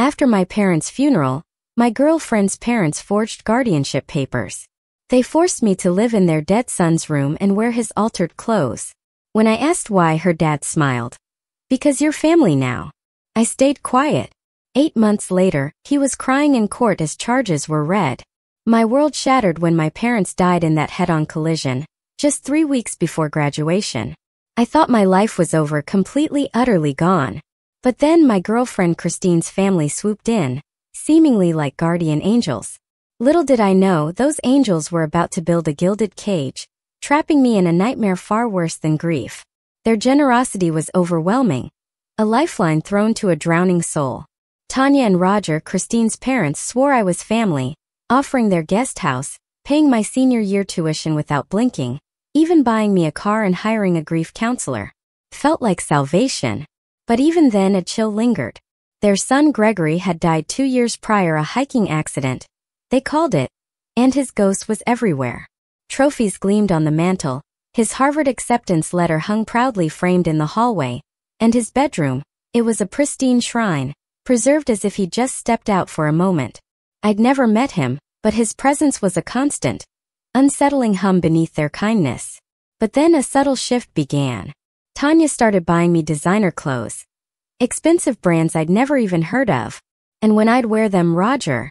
After my parents' funeral, my girlfriend's parents forged guardianship papers. They forced me to live in their dead son's room and wear his altered clothes. When I asked why, her dad smiled. Because you're family now. I stayed quiet. 8 months later, he was crying in court as charges were read. My world shattered when my parents died in that head-on collision, just 3 weeks before graduation. I thought my life was over, completely, utterly gone. But then my girlfriend Christine's family swooped in, seemingly like guardian angels. Little did I know, those angels were about to build a gilded cage, trapping me in a nightmare far worse than grief. Their generosity was overwhelming, a lifeline thrown to a drowning soul. Tanya and Roger, Christine's parents, swore I was family, offering their guest house, paying my senior year tuition without blinking, even buying me a car and hiring a grief counselor. Felt like salvation. But even then a chill lingered. Their son Gregory had died 2 years prior, a hiking accident, they called it, and his ghost was everywhere. Trophies gleamed on the mantel, his Harvard acceptance letter hung proudly framed in the hallway, and his bedroom, it was a pristine shrine, preserved as if he'd just stepped out for a moment. I'd never met him, but his presence was a constant, unsettling hum beneath their kindness. But then a subtle shift began. Tanya started buying me designer clothes, expensive brands I'd never even heard of, and when I'd wear them, Roger,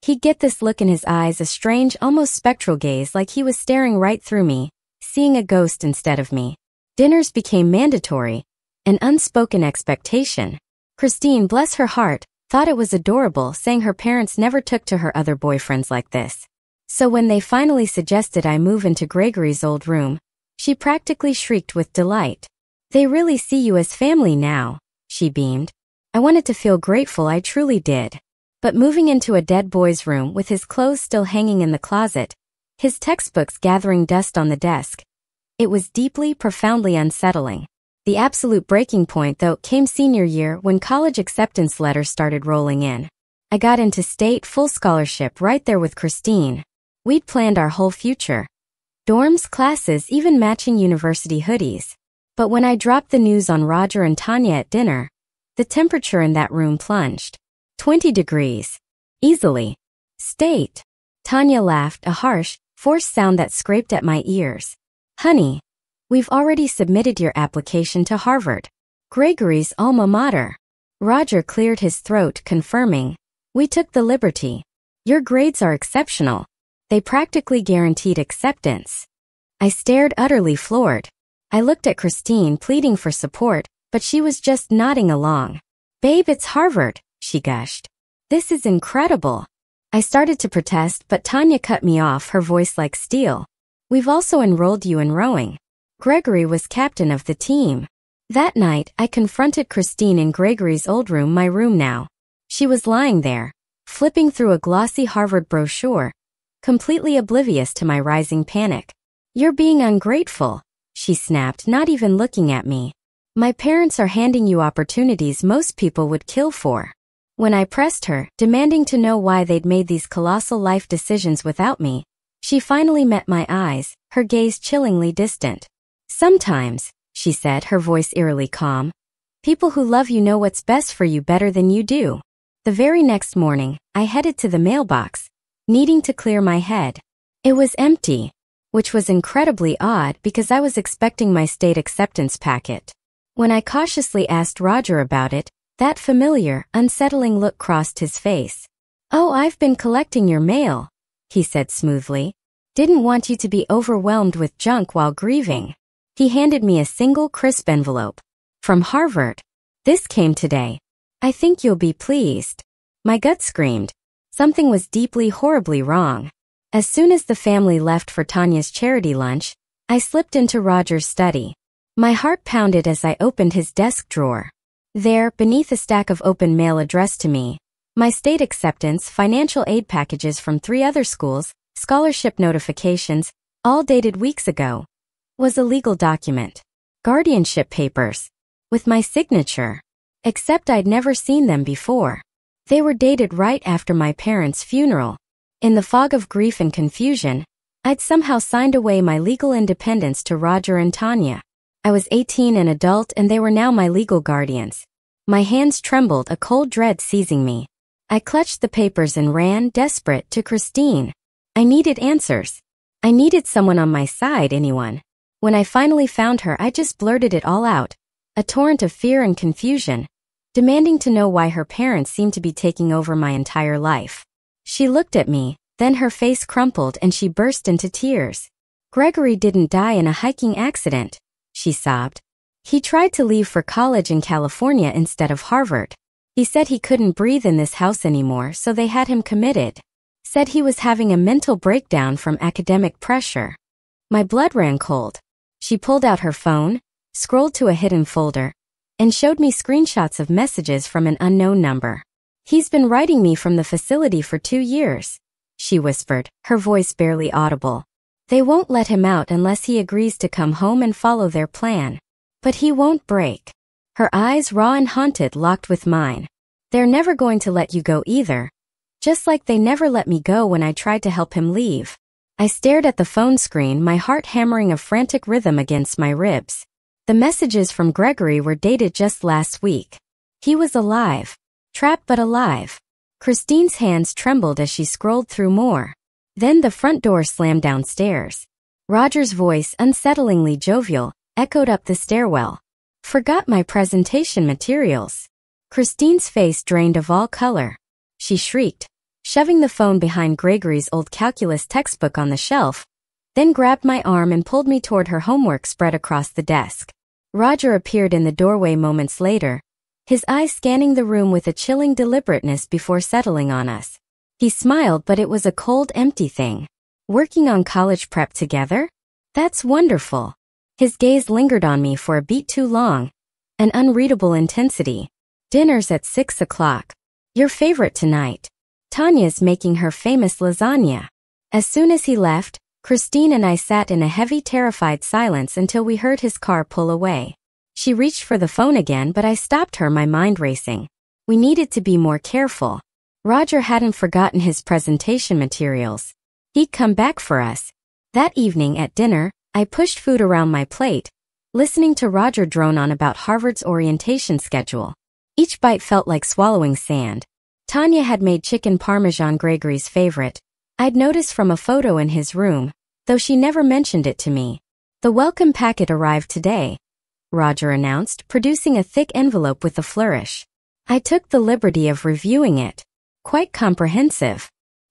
he'd get this look in his eyes, a strange, almost spectral gaze, like he was staring right through me, seeing a ghost instead of me. Dinners became mandatory, an unspoken expectation. Christine, bless her heart, thought it was adorable, saying her parents never took to her other boyfriends like this. So when they finally suggested I move into Gregory's old room, she practically shrieked with delight. They really see you as family now, she beamed. I wanted to feel grateful, I truly did. But moving into a dead boy's room with his clothes still hanging in the closet, his textbooks gathering dust on the desk, it was deeply, profoundly unsettling. The absolute breaking point, though, came senior year when college acceptance letters started rolling in. I got into state, full scholarship, right there with Christine. We'd planned our whole future. Dorms, classes, even matching university hoodies. But when I dropped the news on Roger and Tanya at dinner, the temperature in that room plunged. 20 degrees. Easily. State. Tanya laughed, a harsh, forced sound that scraped at my ears. Honey, we've already submitted your application to Harvard, Gregory's alma mater. Roger cleared his throat, confirming, we took the liberty. Your grades are exceptional. They practically guaranteed acceptance. I stared, utterly floored. I looked at Christine, pleading for support, but she was just nodding along. Babe, it's Harvard, she gushed. This is incredible. I started to protest, but Tanya cut me off, her voice like steel. We've also enrolled you in rowing. Gregory was captain of the team. That night, I confronted Christine in Gregory's old room, my room now. She was lying there, flipping through a glossy Harvard brochure, completely oblivious to my rising panic. You're being ungrateful, she snapped, not even looking at me. My parents are handing you opportunities most people would kill for. When I pressed her, demanding to know why they'd made these colossal life decisions without me, she finally met my eyes, her gaze chillingly distant. Sometimes, she said, her voice eerily calm, people who love you know what's best for you better than you do. The very next morning, I headed to the mailbox, needing to clear my head. It was empty, which was incredibly odd because I was expecting my state acceptance packet. When I cautiously asked Roger about it, that familiar, unsettling look crossed his face. Oh, I've been collecting your mail, he said smoothly. Didn't want you to be overwhelmed with junk while grieving. He handed me a single crisp envelope. From Harvard. This came today. I think you'll be pleased. My gut screamed. Something was deeply, horribly wrong. As soon as the family left for Tanya's charity lunch, I slipped into Roger's study. My heart pounded as I opened his desk drawer. There, beneath a stack of open mail addressed to me, my state acceptance, financial aid packages from 3 other schools, scholarship notifications, all dated weeks ago, was a legal document. Guardianship papers. With my signature. Except I'd never seen them before. They were dated right after my parents' funeral. In the fog of grief and confusion, I'd somehow signed away my legal independence to Roger and Tanya. I was 18, an adult, and they were now my legal guardians. My hands trembled, a cold dread seizing me. I clutched the papers and ran, desperate, to Christine. I needed answers. I needed someone on my side, anyone. When I finally found her, I just blurted it all out, a torrent of fear and confusion, demanding to know why her parents seemed to be taking over my entire life. She looked at me, then her face crumpled and she burst into tears. Gregory didn't die in a hiking accident, she sobbed. He tried to leave for college in California instead of Harvard. He said he couldn't breathe in this house anymore, so they had him committed. Said he was having a mental breakdown from academic pressure. My blood ran cold. She pulled out her phone, scrolled to a hidden folder, and showed me screenshots of messages from an unknown number. He's been writing me from the facility for 2 years, she whispered, her voice barely audible. They won't let him out unless he agrees to come home and follow their plan. But he won't break. Her eyes, raw and haunted, locked with mine. They're never going to let you go either. Just like they never let me go when I tried to help him leave. I stared at the phone screen, my heart hammering a frantic rhythm against my ribs. The messages from Gregory were dated just last week. He was alive. Trapped but alive. Christine's hands trembled as she scrolled through more. Then the front door slammed downstairs. Roger's voice, unsettlingly jovial, echoed up the stairwell. Forgot my presentation materials. Christine's face drained of all color. She shrieked, shoving the phone behind Gregory's old calculus textbook on the shelf, then grabbed my arm and pulled me toward her homework spread across the desk. Roger appeared in the doorway moments later, his eyes scanning the room with a chilling deliberateness before settling on us. He smiled, but it was a cold, empty thing. Working on college prep together? That's wonderful. His gaze lingered on me for a beat too long, an unreadable intensity. Dinner's at 6 o'clock. Your favorite tonight. Tanya's making her famous lasagna. As soon as he left, Christine and I sat in a heavy, terrified silence until we heard his car pull away. She reached for the phone again, but I stopped her, my mind racing. We needed to be more careful. Roger hadn't forgotten his presentation materials. He'd come back for us. That evening at dinner, I pushed food around my plate, listening to Roger drone on about Harvard's orientation schedule. Each bite felt like swallowing sand. Tanya had made chicken parmesan, Gregory's favorite. I'd noticed from a photo in his room, though she never mentioned it to me. The welcome packet arrived today, Roger announced, producing a thick envelope with a flourish. I took the liberty of reviewing it. Quite comprehensive.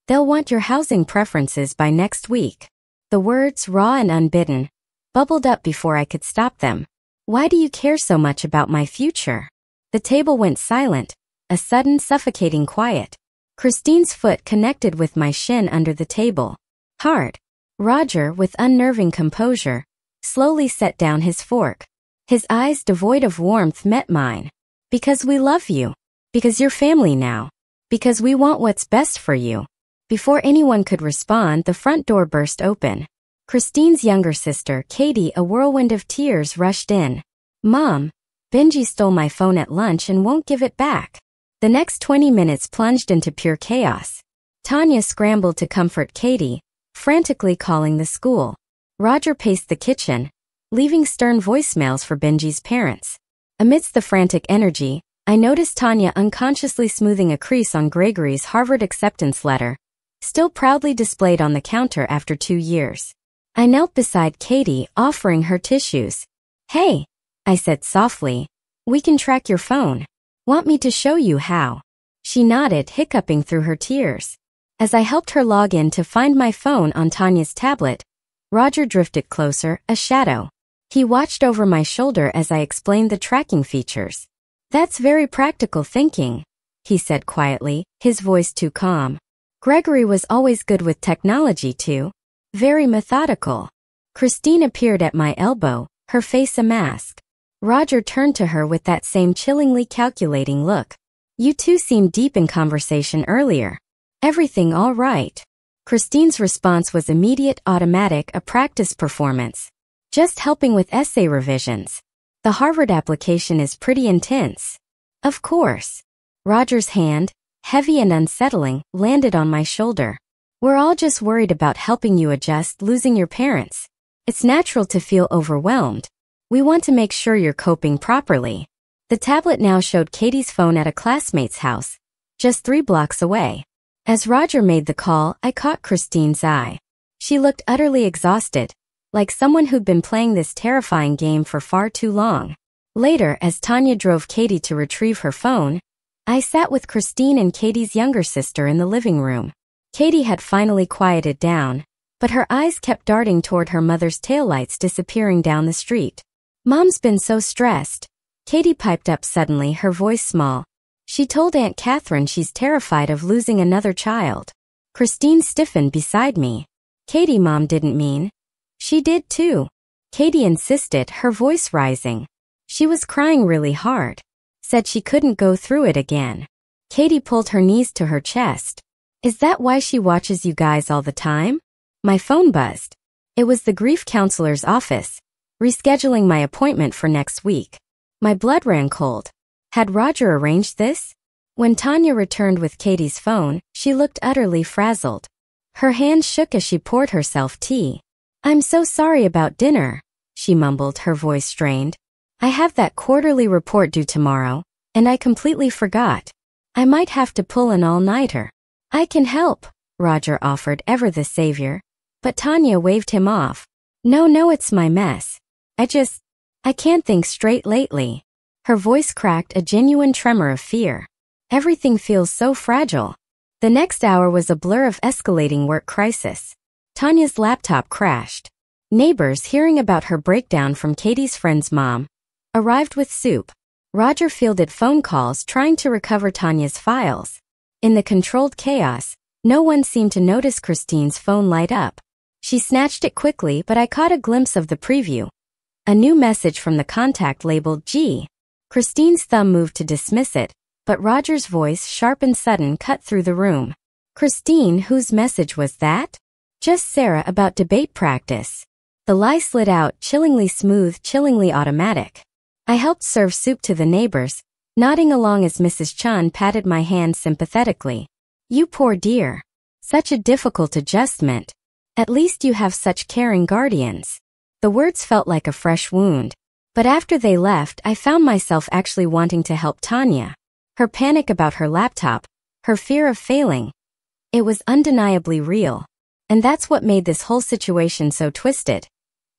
They'll want your housing preferences by next week. The words, raw and unbidden, bubbled up before I could stop them. Why do you care so much about my future? The table went silent, a sudden suffocating quiet. Christine's foot connected with my shin under the table. Hard. Roger, with unnerving composure, slowly set down his fork. His eyes, devoid of warmth, met mine. Because we love you. Because you're family now. Because we want what's best for you. Before anyone could respond, the front door burst open. Christine's younger sister, Katie, a whirlwind of tears, rushed in. Mom, Benji stole my phone at lunch and won't give it back. The next 20 minutes plunged into pure chaos. Tanya scrambled to comfort Katie, frantically calling the school. Roger paced the kitchen, leaving stern voicemails for Benji's parents. Amidst the frantic energy, I noticed Tanya unconsciously smoothing a crease on Gregory's Harvard acceptance letter, still proudly displayed on the counter after 2 years. I knelt beside Katie, offering her tissues. Hey, I said softly, we can track your phone. Want me to show you how? She nodded, hiccuping through her tears. As I helped her log in to find my phone on Tanya's tablet, Roger drifted closer, a shadow. He watched over my shoulder as I explained the tracking features. That's very practical thinking, he said quietly, his voice too calm. Gregory was always good with technology too. Very methodical. Christine appeared at my elbow, her face a mask. Roger turned to her with that same chillingly calculating look. You two seemed deep in conversation earlier. Everything all right? Christine's response was immediate, automatic, a practice performance. Just helping with essay revisions. The Harvard application is pretty intense. Of course. Roger's hand, heavy and unsettling, landed on my shoulder. We're all just worried about helping you adjust losing your parents. It's natural to feel overwhelmed. We want to make sure you're coping properly. The tablet now showed Katie's phone at a classmate's house, just 3 blocks away. As Roger made the call, I caught Christine's eye. She looked utterly exhausted, like someone who'd been playing this terrifying game for far too long. Later, as Tanya drove Katie to retrieve her phone, I sat with Christine and Katie's younger sister in the living room. Katie had finally quieted down, but her eyes kept darting toward her mother's taillights disappearing down the street. "Mom's been so stressed," Katie piped up suddenly, her voice small. "She told Aunt Catherine she's terrified of losing another child." Christine stiffened beside me. "Katie, Mom didn't mean." "She did too," Katie insisted, her voice rising. "She was crying really hard. Said she couldn't go through it again." Katie pulled her knees to her chest. "Is that why she watches you guys all the time?" My phone buzzed. It was the grief counselor's office, rescheduling my appointment for next week. My blood ran cold. Had Roger arranged this? When Tanya returned with Katie's phone, she looked utterly frazzled. Her hands shook as she poured herself tea. "I'm so sorry about dinner," she mumbled, her voice strained. "I have that quarterly report due tomorrow, and I completely forgot. I might have to pull an all-nighter." "I can help," Roger offered, ever the savior. But Tanya waved him off. No, it's my mess. I can't think straight lately." Her voice cracked, a genuine tremor of fear. "Everything feels so fragile." The next hour was a blur of escalating work crisis. Tanya's laptop crashed. Neighbors, hearing about her breakdown from Katie's friend's mom, arrived with soup. Roger fielded phone calls trying to recover Tanya's files. In the controlled chaos, no one seemed to notice Christine's phone light up. She snatched it quickly, but I caught a glimpse of the preview. A new message from the contact labeled G. Christine's thumb moved to dismiss it, but Roger's voice, sharp and sudden, cut through the room. "Christine, whose message was that?" "Just Sarah, about debate practice." The lie slid out, chillingly smooth, chillingly automatic. I helped serve soup to the neighbors, nodding along as Mrs. Chun patted my hand sympathetically. "You poor dear. Such a difficult adjustment. At least you have such caring guardians." The words felt like a fresh wound. But after they left, I found myself actually wanting to help Tanya. Her panic about her laptop, her fear of failing. It was undeniably real. And that's what made this whole situation so twisted.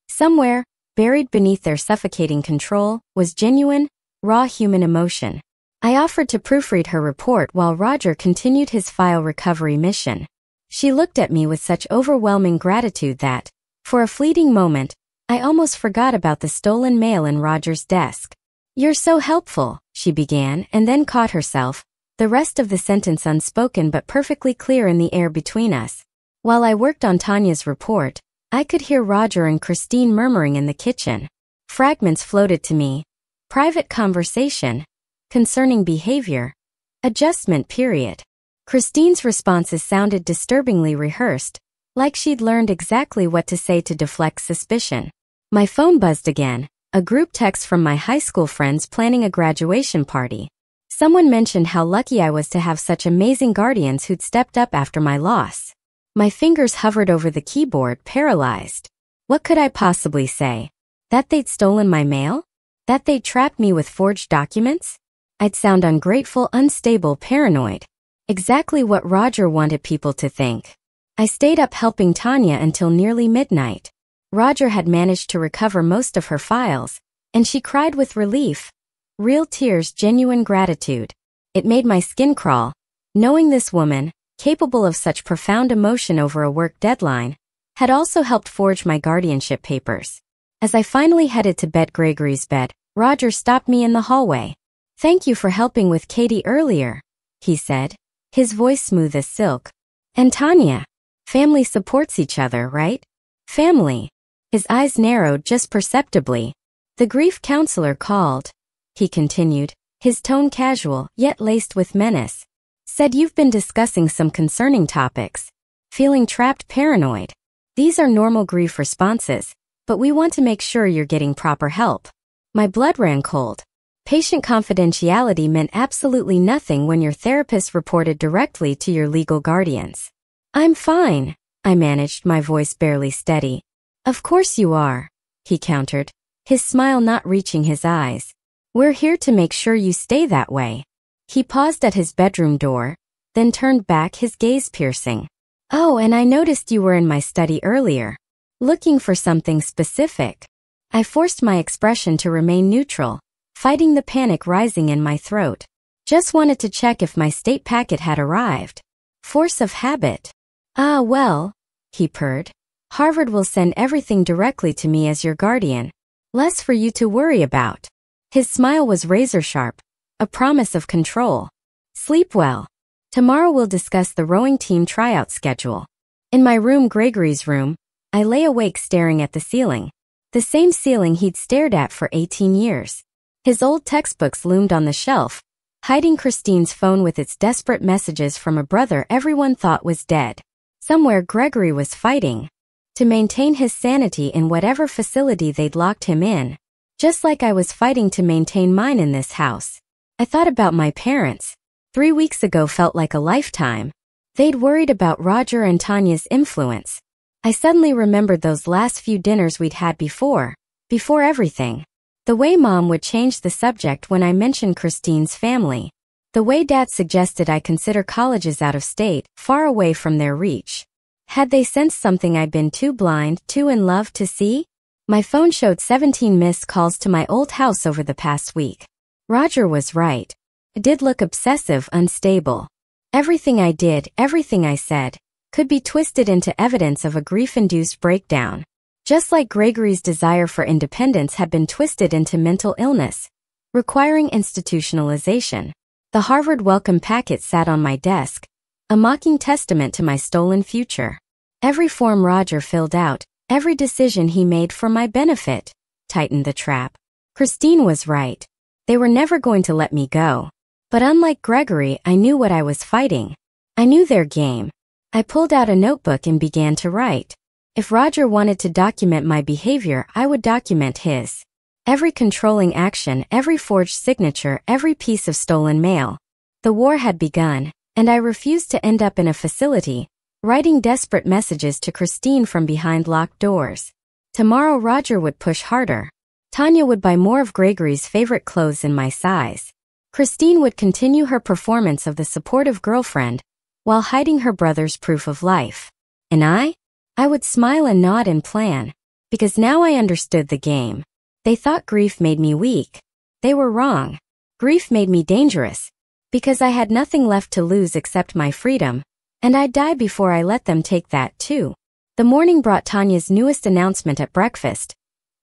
Somewhere, buried beneath their suffocating control, was genuine, raw human emotion. I offered to proofread her report while Roger continued his file recovery mission. She looked at me with such overwhelming gratitude that, for a fleeting moment, I almost forgot about the stolen mail in Roger's desk. "You're so helpful," she began, and then caught herself, the rest of the sentence unspoken but perfectly clear in the air between us. While I worked on Tanya's report, I could hear Roger and Christine murmuring in the kitchen. Fragments floated to me. Private conversation. Concerning behavior. Adjustment period. Christine's responses sounded disturbingly rehearsed, like she'd learned exactly what to say to deflect suspicion. My phone buzzed again, a group text from my high school friends planning a graduation party. Someone mentioned how lucky I was to have such amazing guardians who'd stepped up after my loss. My fingers hovered over the keyboard, paralyzed. What could I possibly say? That they'd stolen my mail? That they'd trapped me with forged documents? I'd sound ungrateful, unstable, paranoid. Exactly what Roger wanted people to think. I stayed up helping Tanya until nearly midnight. Roger had managed to recover most of her files, and she cried with relief. Real tears, genuine gratitude. It made my skin crawl, knowing this woman, capable of such profound emotion over a work deadline, had also helped forge my guardianship papers. As I finally headed to Bet Gregory's bed, Roger stopped me in the hallway. "Thank you for helping with Katie earlier," he said, his voice smooth as silk. "And Tanya, family supports each other, right?" "Family." His eyes narrowed just perceptibly. "The grief counselor called," he continued, his tone casual, yet laced with menace. "Said you've been discussing some concerning topics. Feeling trapped, paranoid. These are normal grief responses, but we want to make sure you're getting proper help." My blood ran cold. Patient confidentiality meant absolutely nothing when your therapist reported directly to your legal guardians. "I'm fine," I managed, my voice barely steady. "Of course you are," he countered, his smile not reaching his eyes. We're here to make sure you stay that way. He paused at his bedroom door, then turned back, his gaze piercing. Oh, and I noticed you were in my study earlier. Looking for something specific. I forced my expression to remain neutral, fighting the panic rising in my throat. Just wanted to check if my state packet had arrived. Force of habit. Ah, well, he purred. Harvard will send everything directly to me as your guardian. Less for you to worry about. His smile was razor sharp, a promise of control. Sleep well. Tomorrow we'll discuss the rowing team tryout schedule. In my room, Gregory's room, I lay awake staring at the ceiling. The same ceiling he'd stared at for 18 years. His old textbooks loomed on the shelf, hiding Christine's phone with its desperate messages from a brother everyone thought was dead. Somewhere Gregory was fighting to maintain his sanity in whatever facility they'd locked him in, just like I was fighting to maintain mine in this house. I thought about my parents. 3 weeks ago felt like a lifetime. They'd worried about Roger and Tanya's influence. I suddenly remembered those last few dinners we'd had before everything. The way Mom would change the subject when I mentioned Christine's family. The way Dad suggested I consider colleges out of state, far away from their reach. Had they sensed something I'd been too blind, too in love to see? My phone showed 17 missed calls to my old house over the past week. Roger was right. It did look obsessive, unstable. Everything I did, everything I said, could be twisted into evidence of a grief-induced breakdown. Just like Gregory's desire for independence had been twisted into mental illness, requiring institutionalization. The Harvard welcome packet sat on my desk, a mocking testament to my stolen future. Every form Roger filled out, every decision he made for my benefit, tightened the trap. Christine was right. They were never going to let me go. But unlike Gregory, I knew what I was fighting. I knew their game. I pulled out a notebook and began to write. If Roger wanted to document my behavior, I would document his. Every controlling action, every forged signature, every piece of stolen mail. The war had begun, and I refused to end up in a facility, writing desperate messages to Christine from behind locked doors. Tomorrow Roger would push harder. Tanya would buy more of Gregory's favorite clothes in my size. Christine would continue her performance of the supportive girlfriend, while hiding her brother's proof of life. And I would smile and nod and plan, because now I understood the game. They thought grief made me weak. They were wrong. Grief made me dangerous, because I had nothing left to lose except my freedom, and I'd die before I let them take that too. The morning brought Tanya's newest announcement at breakfast.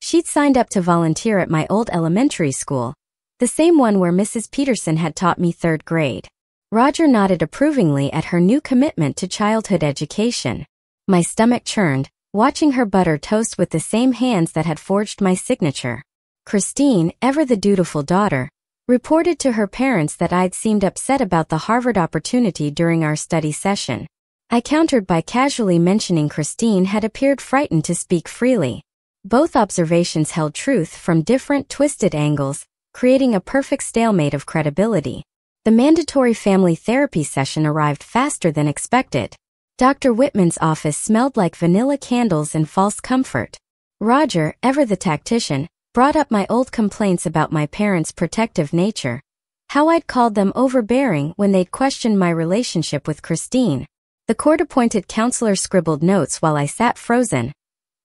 She'd signed up to volunteer at my old elementary school, the same one where Mrs. Peterson had taught me 3rd grade. Roger nodded approvingly at her new commitment to childhood education. My stomach churned, watching her butter toast with the same hands that had forged my signature. Christine, ever the dutiful daughter, reported to her parents that I'd seemed upset about the Harvard opportunity during our study session. I countered by casually mentioning Christine had appeared frightened to speak freely. Both observations held truth from different, twisted angles, creating a perfect stalemate of credibility. The mandatory family therapy session arrived faster than expected. Dr. Whitman's office smelled like vanilla candles and false comfort. Roger, ever the tactician, brought up my old complaints about my parents' protective nature, how I'd called them overbearing when they'd questioned my relationship with Christine. The court-appointed counselor scribbled notes while I sat frozen,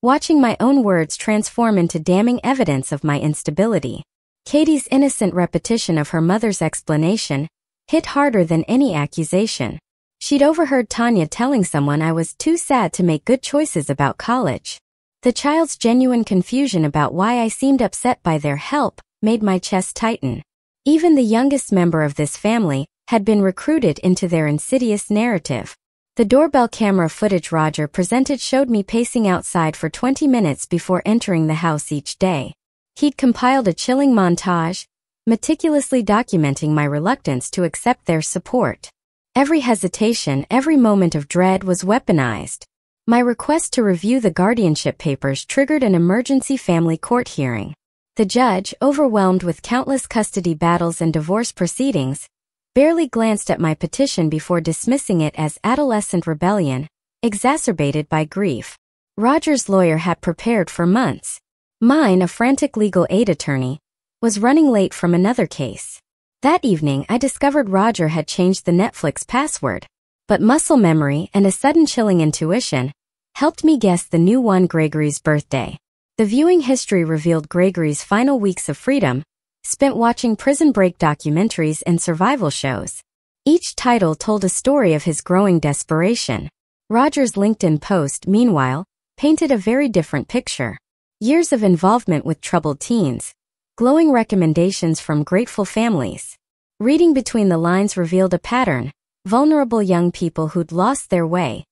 watching my own words transform into damning evidence of my instability. Katie's innocent repetition of her mother's explanation hit harder than any accusation. She'd overheard Tanya telling someone I was too sad to make good choices about college. The child's genuine confusion about why I seemed upset by their help made my chest tighten. Even the youngest member of this family had been recruited into their insidious narrative. The doorbell camera footage Roger presented showed me pacing outside for 20 minutes before entering the house each day. He'd compiled a chilling montage, meticulously documenting my reluctance to accept their support. Every hesitation, every moment of dread was weaponized. My request to review the guardianship papers triggered an emergency family court hearing. The judge, overwhelmed with countless custody battles and divorce proceedings, barely glanced at my petition before dismissing it as adolescent rebellion, exacerbated by grief. Roger's lawyer had prepared for months. Mine, a frantic legal aid attorney, was running late from another case. That evening, I discovered Roger had changed the Netflix password. But muscle memory and a sudden chilling intuition helped me guess the new one: Gregory's birthday. The viewing history revealed Gregory's final weeks of freedom, spent watching prison break documentaries and survival shows. Each title told a story of his growing desperation. Roger's LinkedIn post, meanwhile, painted a very different picture. Years of involvement with troubled teens, glowing recommendations from grateful families. Reading between the lines revealed a pattern: vulnerable young people who'd lost their way,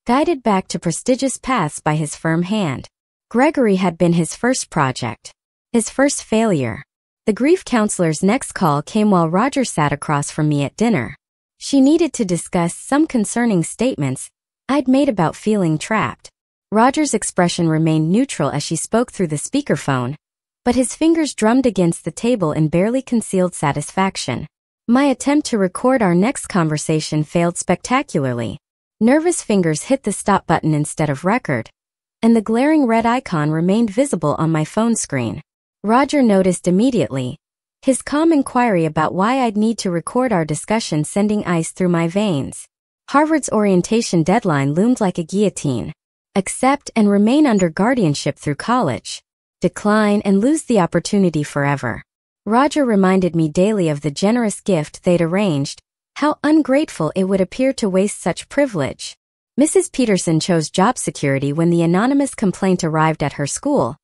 guided back to prestigious paths by his firm hand. Gregory had been his first project, his first failure. The grief counselor's next call came while Roger sat across from me at dinner. She needed to discuss some concerning statements I'd made about feeling trapped. Roger's expression remained neutral as she spoke through the speakerphone, but his fingers drummed against the table in barely concealed satisfaction. My attempt to record our next conversation failed spectacularly. Nervous fingers hit the stop button instead of record, and the glaring red icon remained visible on my phone screen. Roger noticed immediately, his calm inquiry about why I'd need to record our discussion sending ice through my veins. Harvard's orientation deadline loomed like a guillotine. Accept and remain under guardianship through college. Decline and lose the opportunity forever. Roger reminded me daily of the generous gift they'd arranged, how ungrateful it would appear to waste such privilege. Mrs. Peterson chose job security when the anonymous complaint arrived at her school.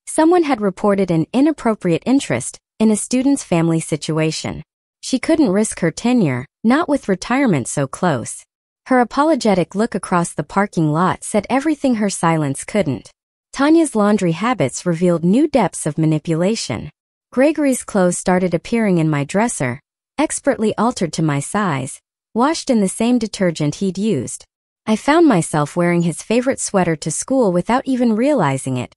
Someone had reported an inappropriate interest in a student's family situation. She couldn't risk her tenure, not with retirement so close. Her apologetic look across the parking lot said everything her silence couldn't. Tanya's laundry habits revealed new depths of manipulation. Gregory's clothes started appearing in my dresser, expertly altered to my size, washed in the same detergent he'd used. I found myself wearing his favorite sweater to school without even realizing it,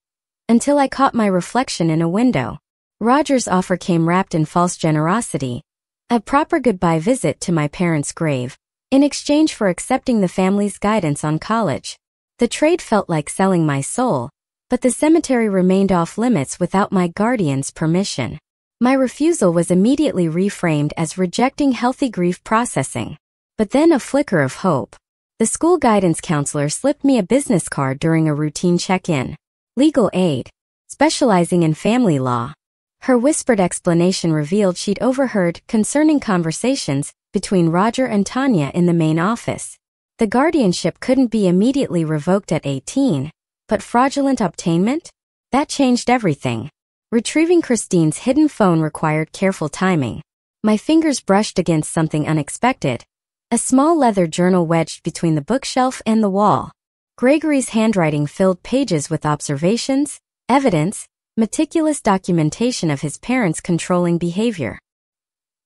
until I caught my reflection in a window. Roger's offer came wrapped in false generosity, a proper goodbye visit to my parents' grave, in exchange for accepting the family's guidance on college. The trade felt like selling my soul, but the cemetery remained off limits without my guardian's permission. My refusal was immediately reframed as rejecting healthy grief processing. But then a flicker of hope. The school guidance counselor slipped me a business card during a routine check-in. Legal aid, specializing in family law. Her whispered explanation revealed she'd overheard concerning conversations between Roger and Tanya in the main office. The guardianship couldn't be immediately revoked at 18, but fraudulent obtainment? That changed everything. Retrieving Christine's hidden phone required careful timing. My fingers brushed against something unexpected. A small leather journal wedged between the bookshelf and the wall. Gregory's handwriting filled pages with observations, evidence, meticulous documentation of his parents' controlling behavior.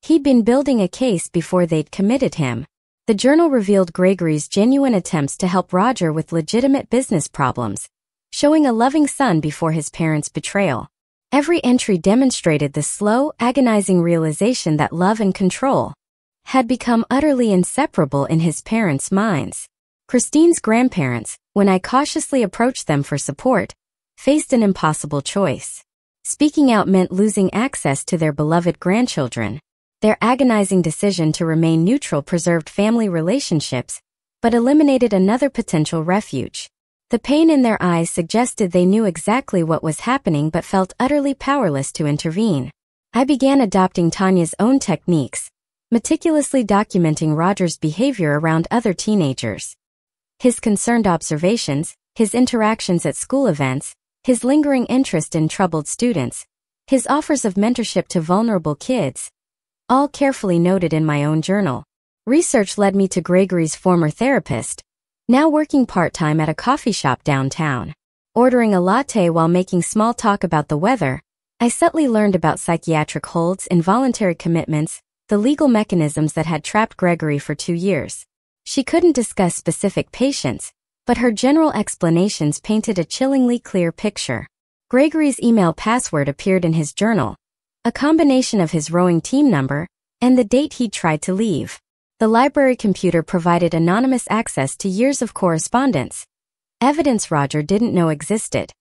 He'd been building a case before they'd committed him. The journal revealed Gregory's genuine attempts to help Roger with legitimate business problems, showing a loving son before his parents' betrayal. Every entry demonstrated the slow, agonizing realization that love and control had become utterly inseparable in his parents' minds. Christine's grandparents, when I cautiously approached them for support, faced an impossible choice. Speaking out meant losing access to their beloved grandchildren. Their agonizing decision to remain neutral preserved family relationships, but eliminated another potential refuge. The pain in their eyes suggested they knew exactly what was happening but felt utterly powerless to intervene. I began adopting Tanya's own techniques, meticulously documenting Roger's behavior around other teenagers. His concerned observations, his interactions at school events, his lingering interest in troubled students, his offers of mentorship to vulnerable kids, all carefully noted in my own journal. Research led me to Gregory's former therapist, now working part-time at a coffee shop downtown. Ordering a latte while making small talk about the weather, I subtly learned about psychiatric holds, involuntary commitments, the legal mechanisms that had trapped Gregory for 2 years. She couldn't discuss specific patients, but her general explanations painted a chillingly clear picture. Gregory's email password appeared in his journal, a combination of his rowing team number and the date he'd tried to leave. The library computer provided anonymous access to years of correspondence, evidence Roger didn't know existed.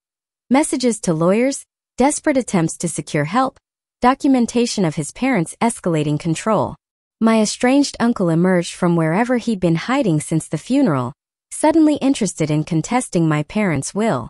Messages to lawyers, desperate attempts to secure help, documentation of his parents' escalating control. My estranged uncle emerged from wherever he'd been hiding since the funeral, suddenly interested in contesting my parents' will.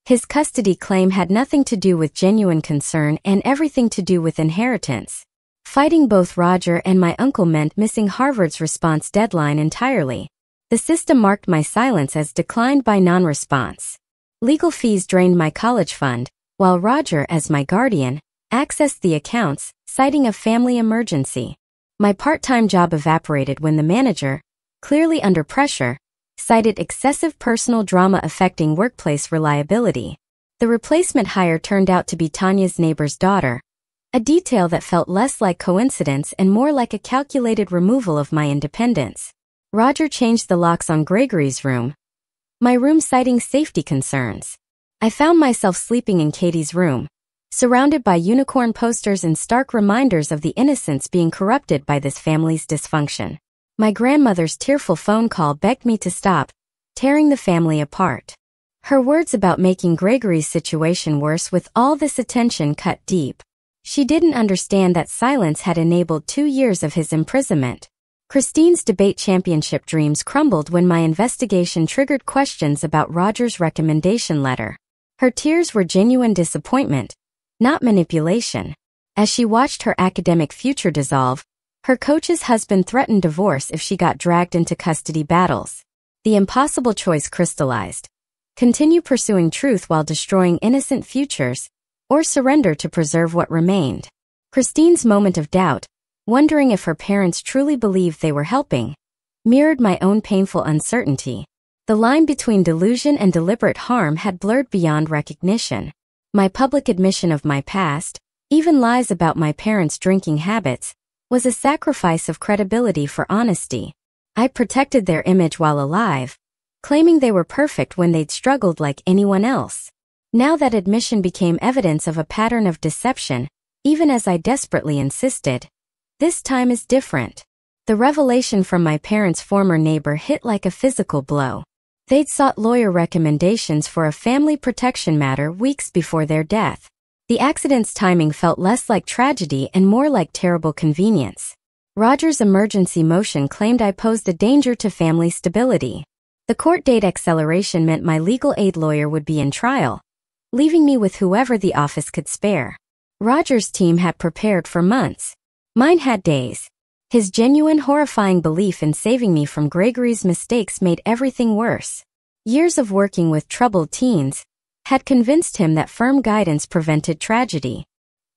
His custody claim had nothing to do with genuine concern and everything to do with inheritance. Fighting both Roger and my uncle meant missing Harvard's response deadline entirely. The system marked my silence as declined by non-response. Legal fees drained my college fund, while Roger, as my guardian, accessed the accounts, citing a family emergency. My part-time job evaporated when the manager, clearly under pressure, cited excessive personal drama affecting workplace reliability. The replacement hire turned out to be Tanya's neighbor's daughter, a detail that felt less like coincidence and more like a calculated removal of my independence. Roger changed the locks on Gregory's room, my room citing safety concerns. I found myself sleeping in Katie's room, surrounded by unicorn posters and stark reminders of the innocence being corrupted by this family's dysfunction. My grandmother's tearful phone call begged me to stop tearing the family apart. Her words about making Gregory's situation worse with all this attention cut deep. She didn't understand that silence had enabled 2 years of his imprisonment. Christine's debate championship dreams crumbled when my investigation triggered questions about Roger's recommendation letter. Her tears were genuine disappointment, not manipulation. As she watched her academic future dissolve, her coach's husband threatened divorce if she got dragged into custody battles. The impossible choice crystallized: continue pursuing truth while destroying innocent futures, or surrender to preserve what remained. Christine's moment of doubt, wondering if her parents truly believed they were helping, mirrored my own painful uncertainty. The line between delusion and deliberate harm had blurred beyond recognition. My public admission of my past, even lies about my parents' drinking habits, was a sacrifice of credibility for honesty. I protected their image while alive, claiming they were perfect when they'd struggled like anyone else. Now that admission became evidence of a pattern of deception, even as I desperately insisted. This time is different. The revelation from my parents' former neighbor hit like a physical blow. They'd sought lawyer recommendations for a family protection matter weeks before their death. The accident's timing felt less like tragedy and more like terrible convenience. Roger's emergency motion claimed I posed a danger to family stability. The court date acceleration meant my legal aid lawyer would be in trial, leaving me with whoever the office could spare. Roger's team had prepared for months. Mine had days. His genuine, horrifying belief in saving me from Gregory's mistakes made everything worse. Years of working with troubled teens had convinced him that firm guidance prevented tragedy.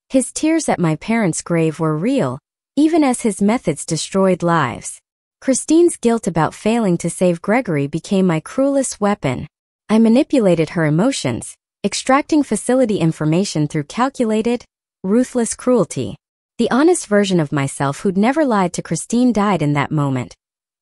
His tears at my parents' grave were real, even as his methods destroyed lives. Christine's guilt about failing to save Gregory became my cruelest weapon. I manipulated her emotions, extracting facility information through calculated, ruthless cruelty. The honest version of myself who'd never lied to Christine died in that moment,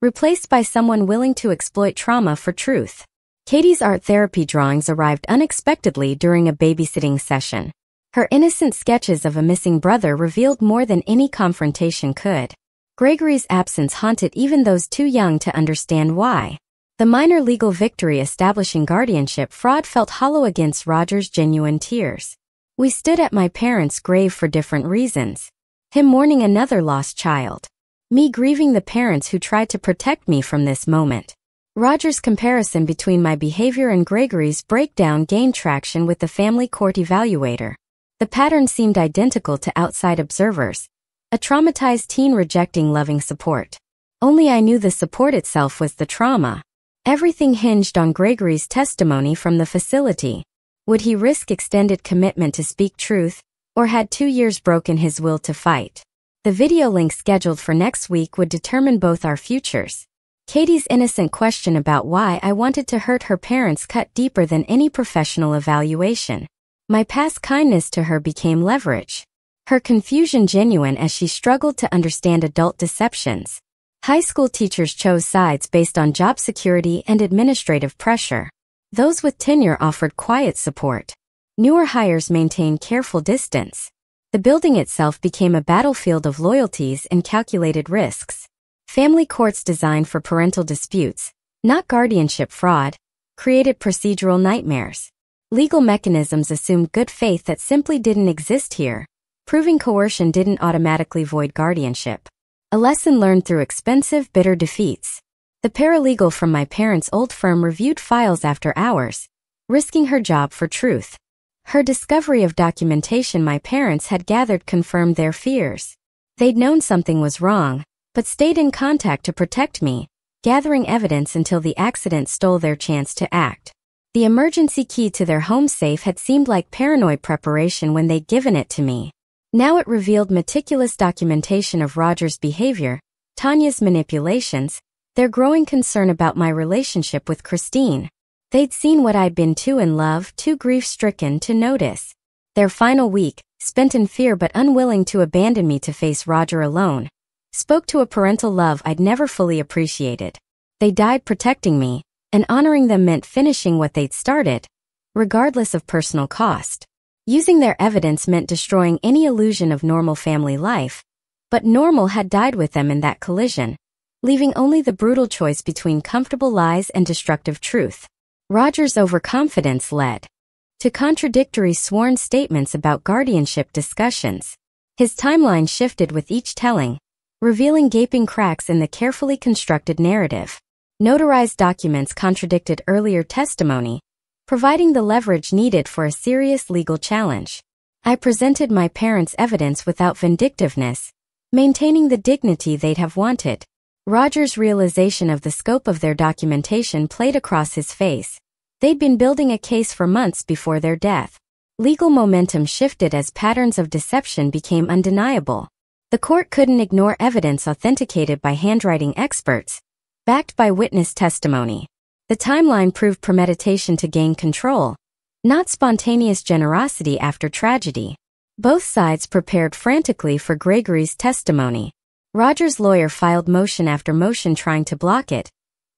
replaced by someone willing to exploit trauma for truth. Katie's art therapy drawings arrived unexpectedly during a babysitting session. Her innocent sketches of a missing brother revealed more than any confrontation could. Gregory's absence haunted even those too young to understand why. The minor legal victory establishing guardianship fraud felt hollow against Roger's genuine tears. We stood at my parents' grave for different reasons. Him mourning another lost child. Me grieving the parents who tried to protect me from this moment. Roger's comparison between my behavior and Gregory's breakdown gained traction with the family court evaluator. The pattern seemed identical to outside observers. A traumatized teen rejecting loving support. Only I knew the support itself was the trauma. Everything hinged on Gregory's testimony from the facility. Would he risk extended commitment to speak truth, or had 2 years broken his will to fight? The video link scheduled for next week would determine both our futures. Katie's innocent question about why I wanted to hurt her parents cut deeper than any professional evaluation. My past kindness to her became leverage. Her confusion genuine as she struggled to understand adult deceptions. High school teachers chose sides based on job security and administrative pressure. Those with tenure offered quiet support. Newer hires maintained careful distance. The building itself became a battlefield of loyalties and calculated risks. Family courts designed for parental disputes, not guardianship fraud, created procedural nightmares. Legal mechanisms assumed good faith that simply didn't exist here. proving coercion didn't automatically void guardianship. A lesson learned through expensive, bitter defeats. The paralegal from my parents' old firm reviewed files after hours, risking her job for truth. Her discovery of documentation my parents had gathered confirmed their fears. They'd known something was wrong, but stayed in contact to protect me, gathering evidence until the accident stole their chance to act. The emergency key to their home safe had seemed like paranoid preparation when they'd given it to me. Now it revealed meticulous documentation of Roger's behavior, Tanya's manipulations, their growing concern about my relationship with Christine. They'd seen what I'd been too in love, too grief-stricken to notice. Their final week, spent in fear but unwilling to abandon me to face Roger alone, spoke to a parental love I'd never fully appreciated. They died protecting me, and honoring them meant finishing what they'd started, regardless of personal cost. Using their evidence meant destroying any illusion of normal family life, but normal had died with them in that collision, leaving only the brutal choice between comfortable lies and destructive truth. Roger's overconfidence led to contradictory sworn statements about guardianship discussions. His timeline shifted with each telling, revealing gaping cracks in the carefully constructed narrative. Notarized documents contradicted earlier testimony, providing the leverage needed for a serious legal challenge. I presented my parents' evidence without vindictiveness, maintaining the dignity they'd have wanted. Roger's realization of the scope of their documentation played across his face. They'd been building a case for months before their death. Legal momentum shifted as patterns of deception became undeniable. The court couldn't ignore evidence authenticated by handwriting experts, backed by witness testimony. The timeline proved premeditation to gain control, not spontaneous generosity after tragedy. Both sides prepared frantically for Gregory's testimony. Roger's lawyer filed motion after motion trying to block it,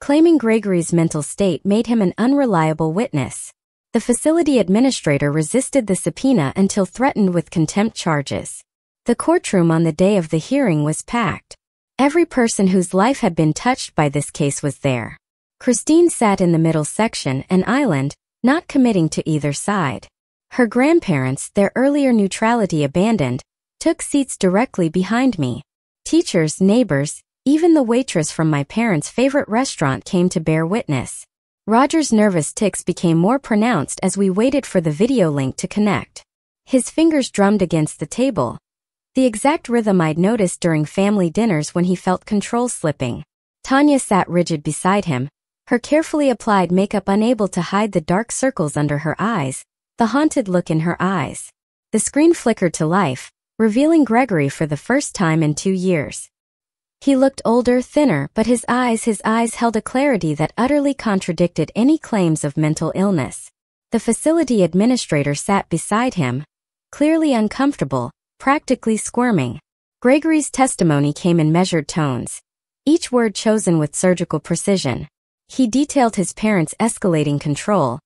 claiming Gregory's mental state made him an unreliable witness. The facility administrator resisted the subpoena until threatened with contempt charges. The courtroom on the day of the hearing was packed. Every person whose life had been touched by this case was there. Christine sat in the middle section, an island, not committing to either side. Her grandparents, their earlier neutrality abandoned, took seats directly behind me. Teachers, neighbors, even the waitress from my parents' favorite restaurant came to bear witness. Roger's nervous tics became more pronounced as we waited for the video link to connect. His fingers drummed against the table, the exact rhythm I'd noticed during family dinners when he felt control slipping. Tanya sat rigid beside him, her carefully applied makeup unable to hide the dark circles under her eyes, the haunted look in her eyes. The screen flickered to life, revealing Gregory for the first time in 2 years. He looked older, thinner, but his eyes held a clarity that utterly contradicted any claims of mental illness. The facility administrator sat beside him, clearly uncomfortable, practically squirming. Gregory's testimony came in measured tones, each word chosen with surgical precision. He detailed his parents' escalating control,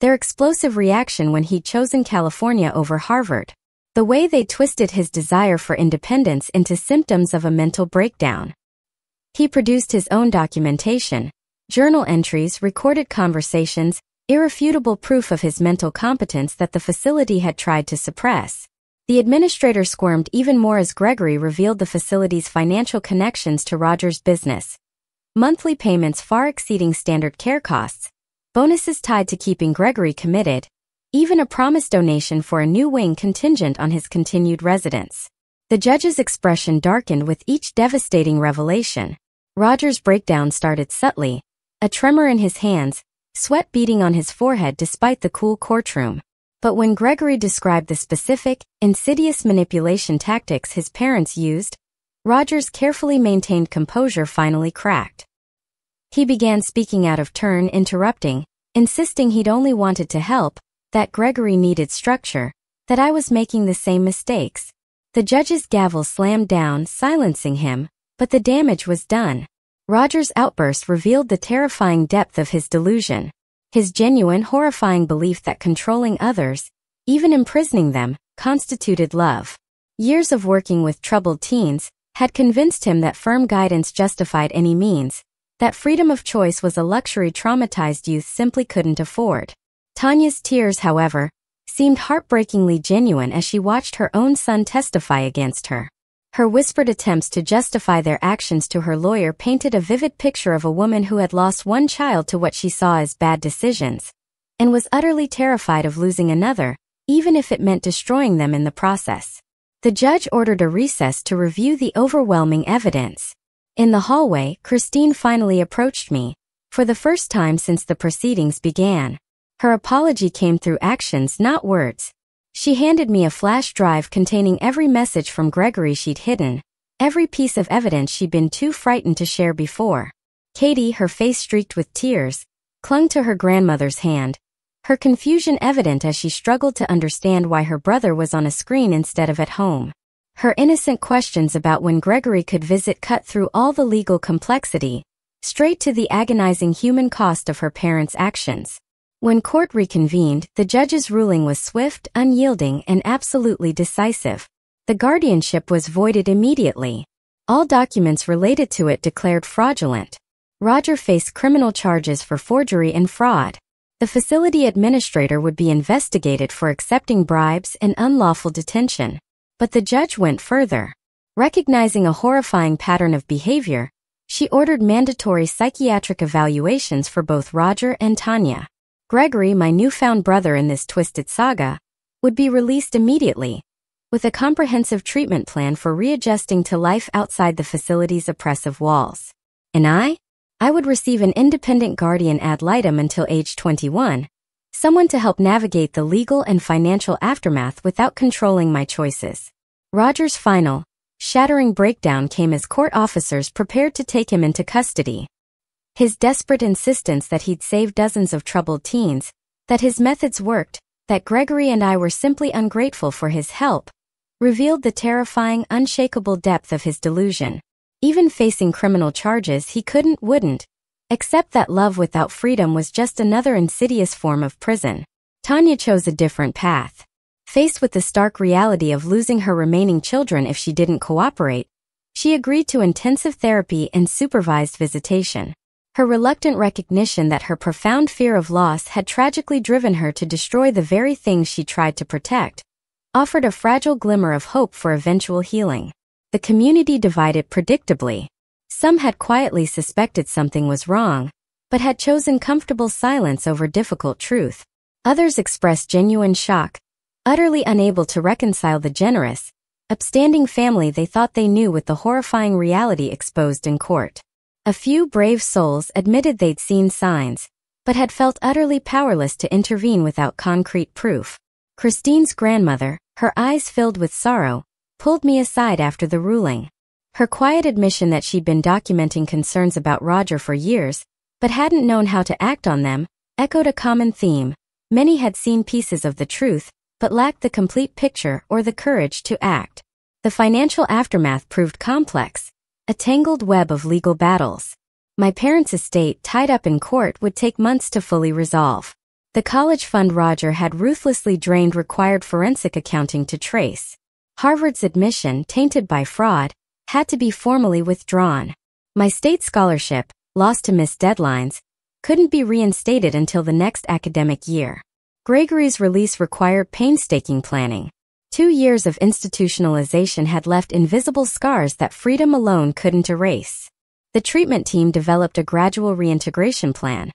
their explosive reaction when he'd chosen California over Harvard, the way they twisted his desire for independence into symptoms of a mental breakdown. He produced his own documentation, journal entries, recorded conversations, irrefutable proof of his mental competence that the facility had tried to suppress. The administrator squirmed even more as Gregory revealed the facility's financial connections to Roger's business. Monthly payments far exceeding standard care costs, bonuses tied to keeping Gregory committed, even a promised donation for a new wing contingent on his continued residence. The judge's expression darkened with each devastating revelation. Roger's breakdown started subtly, a tremor in his hands, sweat beading on his forehead despite the cool courtroom. But when Gregory described the specific, insidious manipulation tactics his parents used, Roger's carefully maintained composure finally cracked. He began speaking out of turn, interrupting, insisting he'd only wanted to help, that Gregory needed structure, that I was making the same mistakes. The judge's gavel slammed down, silencing him, but the damage was done. Roger's outburst revealed the terrifying depth of his delusion. His genuine, horrifying belief that controlling others, even imprisoning them, constituted love. Years of working with troubled teens had convinced him that firm guidance justified any means, that freedom of choice was a luxury traumatized youth simply couldn't afford. Tanya's tears, however, seemed heartbreakingly genuine as she watched her own son testify against her. Her whispered attempts to justify their actions to her lawyer painted a vivid picture of a woman who had lost one child to what she saw as bad decisions, and was utterly terrified of losing another, even if it meant destroying them in the process. The judge ordered a recess to review the overwhelming evidence. In the hallway, Christine finally approached me, for the first time since the proceedings began. Her apology came through actions, not words. She handed me a flash drive containing every message from Gregory she'd hidden, every piece of evidence she'd been too frightened to share before. Katie, her face streaked with tears, clung to her grandmother's hand, her confusion evident as she struggled to understand why her brother was on a screen instead of at home. Her innocent questions about when Gregory could visit cut through all the legal complexity, straight to the agonizing human cost of her parents' actions. When court reconvened, the judge's ruling was swift, unyielding, and absolutely decisive. The guardianship was voided immediately. All documents related to it declared fraudulent. Roger faced criminal charges for forgery and fraud. The facility administrator would be investigated for accepting bribes and unlawful detention. But the judge went further. Recognizing a horrifying pattern of behavior, she ordered mandatory psychiatric evaluations for both Roger and Tanya. Gregory, my newfound brother in this twisted saga, would be released immediately, with a comprehensive treatment plan for readjusting to life outside the facility's oppressive walls. And I would receive an independent guardian ad litem until age 21, someone to help navigate the legal and financial aftermath without controlling my choices. Roger's final, shattering breakdown came as court officers prepared to take him into custody. His desperate insistence that he'd saved dozens of troubled teens, that his methods worked, that Gregory and I were simply ungrateful for his help, revealed the terrifying, unshakable depth of his delusion. Even facing criminal charges, he wouldn't accept that love without freedom was just another insidious form of prison. Tanya chose a different path. Faced with the stark reality of losing her remaining children if she didn't cooperate, she agreed to intensive therapy and supervised visitation. Her reluctant recognition that her profound fear of loss had tragically driven her to destroy the very things she tried to protect, offered a fragile glimmer of hope for eventual healing. The community divided predictably. Some had quietly suspected something was wrong, but had chosen comfortable silence over difficult truth. Others expressed genuine shock, utterly unable to reconcile the generous, upstanding family they thought they knew with the horrifying reality exposed in court. A few brave souls admitted they'd seen signs, but had felt utterly powerless to intervene without concrete proof. Christine's grandmother, her eyes filled with sorrow, pulled me aside after the ruling. Her quiet admission that she'd been documenting concerns about Roger for years, but hadn't known how to act on them, echoed a common theme. Many had seen pieces of the truth, but lacked the complete picture or the courage to act. The financial aftermath proved complex, a tangled web of legal battles. My parents' estate tied up in court would take months to fully resolve. The college fund Roger had ruthlessly drained required forensic accounting to trace. Harvard's admission, tainted by fraud, had to be formally withdrawn. My state scholarship, lost to missed deadlines, couldn't be reinstated until the next academic year. Gregory's release required painstaking planning. 2 years of institutionalization had left invisible scars that freedom alone couldn't erase. The treatment team developed a gradual reintegration plan,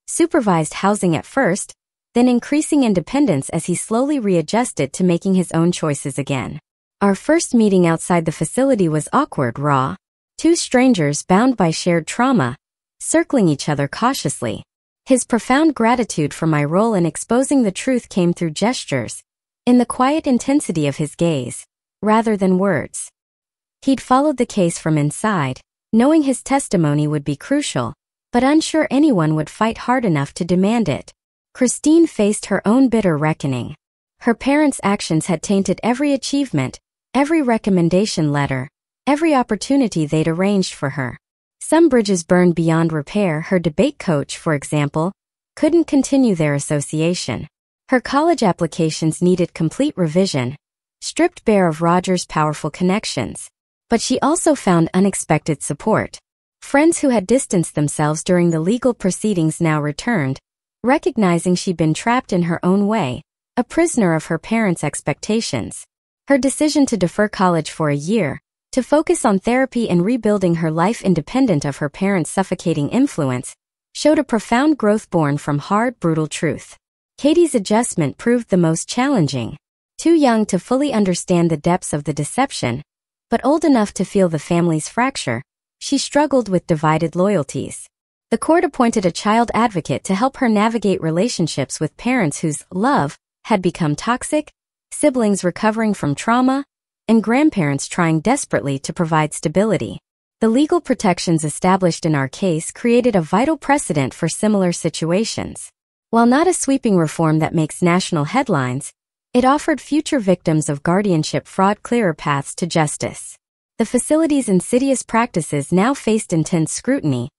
supervised housing at first, then increasing independence as he slowly readjusted to making his own choices again. Our first meeting outside the facility was awkward, raw. 2 strangers bound by shared trauma, circling each other cautiously. His profound gratitude for my role in exposing the truth came through gestures, in the quiet intensity of his gaze, rather than words. He'd followed the case from inside, knowing his testimony would be crucial, but unsure anyone would fight hard enough to demand it. Christine faced her own bitter reckoning. Her parents' actions had tainted every achievement, every recommendation letter, every opportunity they'd arranged for her. Some bridges burned beyond repair. Her debate coach, for example, couldn't continue their association. Her college applications needed complete revision, stripped bare of Roger's powerful connections. But she also found unexpected support. Friends who had distanced themselves during the legal proceedings now returned, recognizing she'd been trapped in her own way, a prisoner of her parents' expectations. Her decision to defer college for a year, to focus on therapy and rebuilding her life independent of her parents' suffocating influence, showed a profound growth born from hard, brutal truth. Katie's adjustment proved the most challenging. Too young to fully understand the depths of the deception, but old enough to feel the family's fracture, she struggled with divided loyalties. The court appointed a child advocate to help her navigate relationships with parents whose love had become toxic, siblings recovering from trauma, and grandparents trying desperately to provide stability. The legal protections established in our case created a vital precedent for similar situations. While not a sweeping reform that makes national headlines, it offered future victims of guardianship fraud clearer paths to justice. The facility's insidious practices now faced intense scrutiny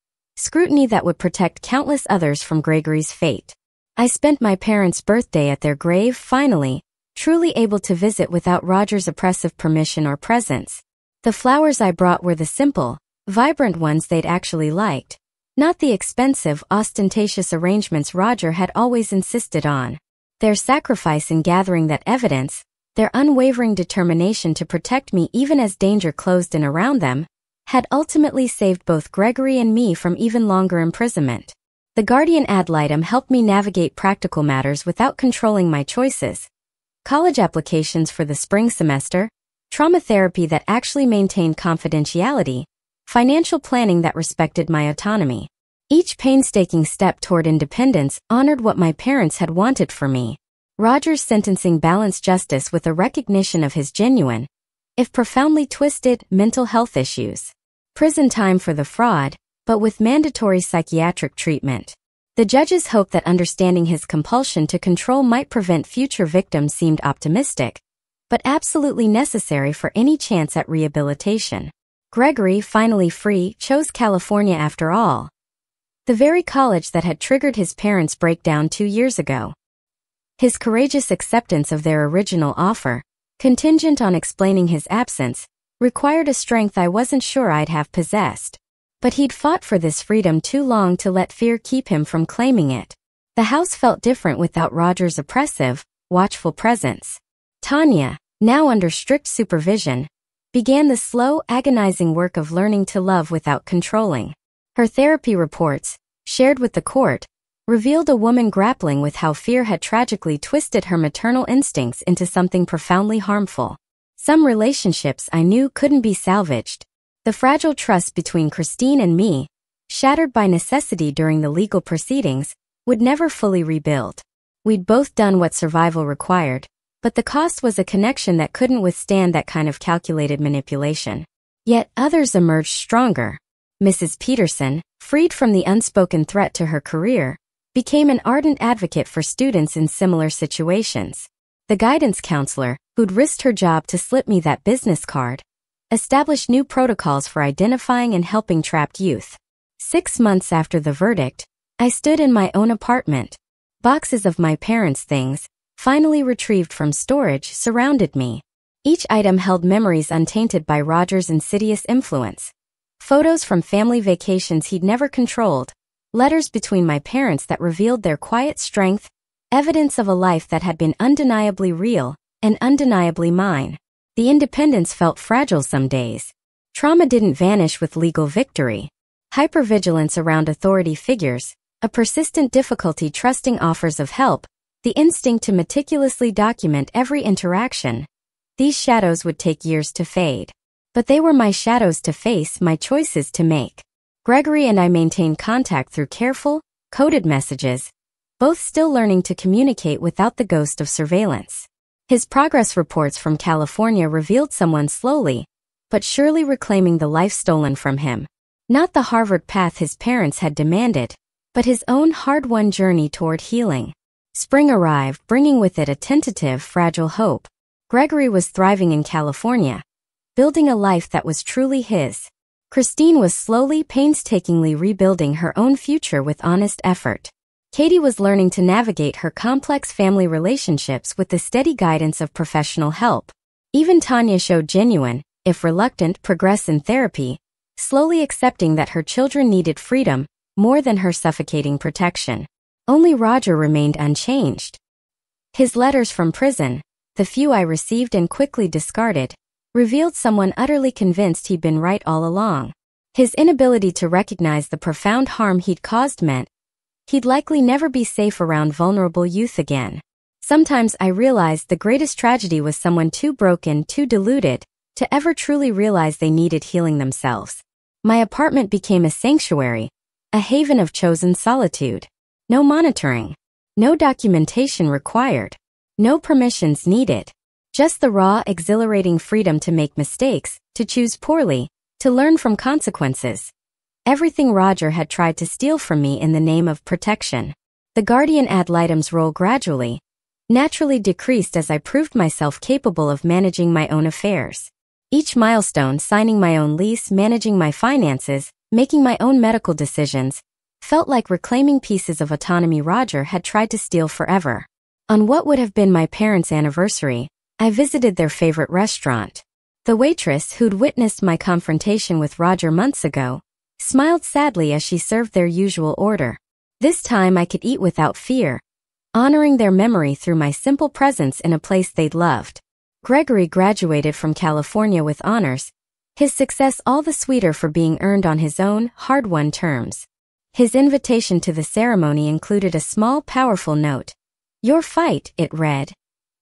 that would protect countless others from Gregory's fate. I spent my parents' birthday at their grave, finally, truly able to visit without Roger's oppressive permission or presence. The flowers I brought were the simple, vibrant ones they'd actually liked, not the expensive, ostentatious arrangements Roger had always insisted on. Their sacrifice in gathering that evidence, their unwavering determination to protect me even as danger closed in around them, had ultimately saved both Gregory and me from even longer imprisonment. The guardian ad litem helped me navigate practical matters without controlling my choices. College applications for the spring semester, trauma therapy that actually maintained confidentiality, financial planning that respected my autonomy. Each painstaking step toward independence honored what my parents had wanted for me. Roger's sentencing balanced justice with a recognition of his genuine, if profoundly twisted, mental health issues. Prison time for the fraud, but with mandatory psychiatric treatment. The judge's hope that understanding his compulsion to control might prevent future victims seemed optimistic, but absolutely necessary for any chance at rehabilitation. Gregory, finally free, chose California after all. The very college that had triggered his parents' breakdown 2 years ago. His courageous acceptance of their original offer, contingent on explaining his absence, required a strength I wasn't sure I'd have possessed. But he'd fought for this freedom too long to let fear keep him from claiming it. The house felt different without Roger's oppressive, watchful presence. Tanya, now under strict supervision, began the slow, agonizing work of learning to love without controlling. Her therapy reports, shared with the court, revealed a woman grappling with how fear had tragically twisted her maternal instincts into something profoundly harmful. Some relationships I knew couldn't be salvaged. The fragile trust between Christine and me, shattered by necessity during the legal proceedings, would never fully rebuild. We'd both done what survival required, but the cost was a connection that couldn't withstand that kind of calculated manipulation. Yet others emerged stronger. Mrs. Peterson, freed from the unspoken threat to her career, became an ardent advocate for students in similar situations. The guidance counselor, who'd risked her job to slip me that business card, established new protocols for identifying and helping trapped youth. 6 months after the verdict, I stood in my own apartment. Boxes of my parents' things, finally retrieved from storage, surrounded me. Each item held memories untainted by Roger's insidious influence. Photos from family vacations he'd never controlled, letters between my parents that revealed their quiet strength, evidence of a life that had been undeniably real and undeniably mine. The independence felt fragile some days. Trauma didn't vanish with legal victory. Hypervigilance around authority figures, a persistent difficulty trusting offers of help, the instinct to meticulously document every interaction. These shadows would take years to fade. But they were my shadows to face, my choices to make. Gregory and I maintained contact through careful, coded messages, both still learning to communicate without the ghost of surveillance. His progress reports from California revealed someone slowly, but surely reclaiming the life stolen from him. Not the Harvard path his parents had demanded, but his own hard-won journey toward healing. Spring arrived, bringing with it a tentative, fragile hope. Gregory was thriving in California, building a life that was truly his. Christine was slowly, painstakingly rebuilding her own future with honest effort. Katie was learning to navigate her complex family relationships with the steady guidance of professional help. Even Tanya showed genuine, if reluctant, progress in therapy, slowly accepting that her children needed freedom more than her suffocating protection. Only Roger remained unchanged. His letters from prison, the few I received and quickly discarded, revealed someone utterly convinced he'd been right all along. His inability to recognize the profound harm he'd caused meant he'd likely never be safe around vulnerable youth again. Sometimes I realized the greatest tragedy was someone too broken, too deluded, to ever truly realize they needed healing themselves. My apartment became a sanctuary, a haven of chosen solitude. No monitoring. No documentation required. No permissions needed. Just the raw, exhilarating freedom to make mistakes, to choose poorly, to learn from consequences. Everything Roger had tried to steal from me in the name of protection. The guardian ad litem's role gradually, naturally decreased as I proved myself capable of managing my own affairs. Each milestone, signing my own lease, managing my finances, making my own medical decisions, felt like reclaiming pieces of autonomy Roger had tried to steal forever. On what would have been my parents' anniversary, I visited their favorite restaurant. The waitress, who'd witnessed my confrontation with Roger months ago, smiled sadly as she served their usual order. This time I could eat without fear, honoring their memory through my simple presence in a place they'd loved. Gregory graduated from California with honors, his success all the sweeter for being earned on his own, hard-won terms. His invitation to the ceremony included a small, powerful note. "Your fight," it read,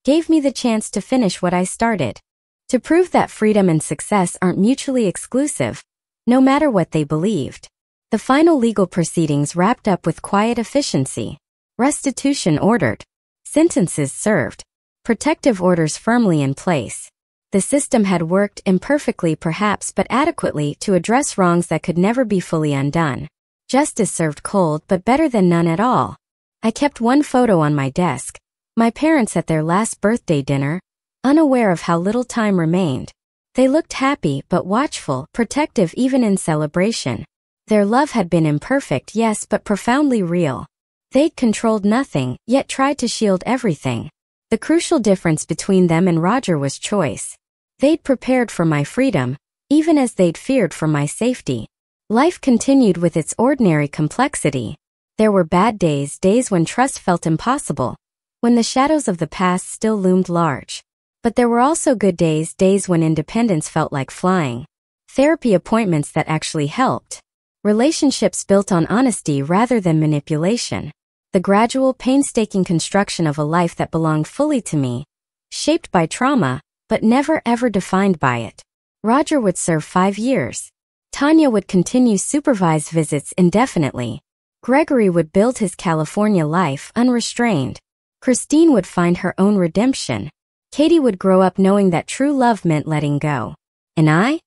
"gave me the chance to finish what I started." To prove that freedom and success aren't mutually exclusive, no matter what they believed. The final legal proceedings wrapped up with quiet efficiency. Restitution ordered. Sentences served. Protective orders firmly in place. The system had worked imperfectly perhaps but adequately to address wrongs that could never be fully undone. Justice served cold but better than none at all. I kept one photo on my desk, my parents at their last birthday dinner, unaware of how little time remained. They looked happy but watchful, protective even in celebration. Their love had been imperfect, yes, but profoundly real. They'd controlled nothing, yet tried to shield everything. The crucial difference between them and Roger was choice. They'd prepared for my freedom, even as they'd feared for my safety. Life continued with its ordinary complexity. There were bad days, days when trust felt impossible, when the shadows of the past still loomed large. But there were also good days, days when independence felt like flying. Therapy appointments that actually helped. Relationships built on honesty rather than manipulation. The gradual, painstaking construction of a life that belonged fully to me, shaped by trauma, but never ever defined by it. Roger would serve 5 years. Tanya would continue supervised visits indefinitely. Gregory would build his California life unrestrained. Christine would find her own redemption. Katie would grow up knowing that true love meant letting go. And I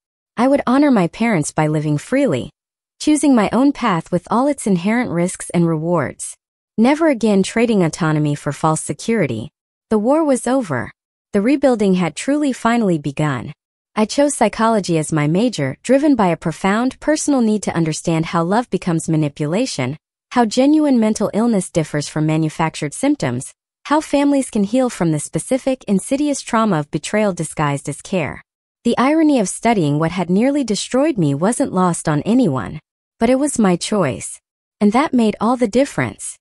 would honor my parents by living freely, choosing my own path with all its inherent risks and rewards. Never again trading autonomy for false security. The war was over. The rebuilding had truly finally begun. I chose psychology as my major, driven by a profound personal need to understand how love becomes manipulation, how genuine mental illness differs from manufactured symptoms, how families can heal from the specific, insidious trauma of betrayal disguised as care. The irony of studying what had nearly destroyed me wasn't lost on anyone. But it was my choice. And that made all the difference.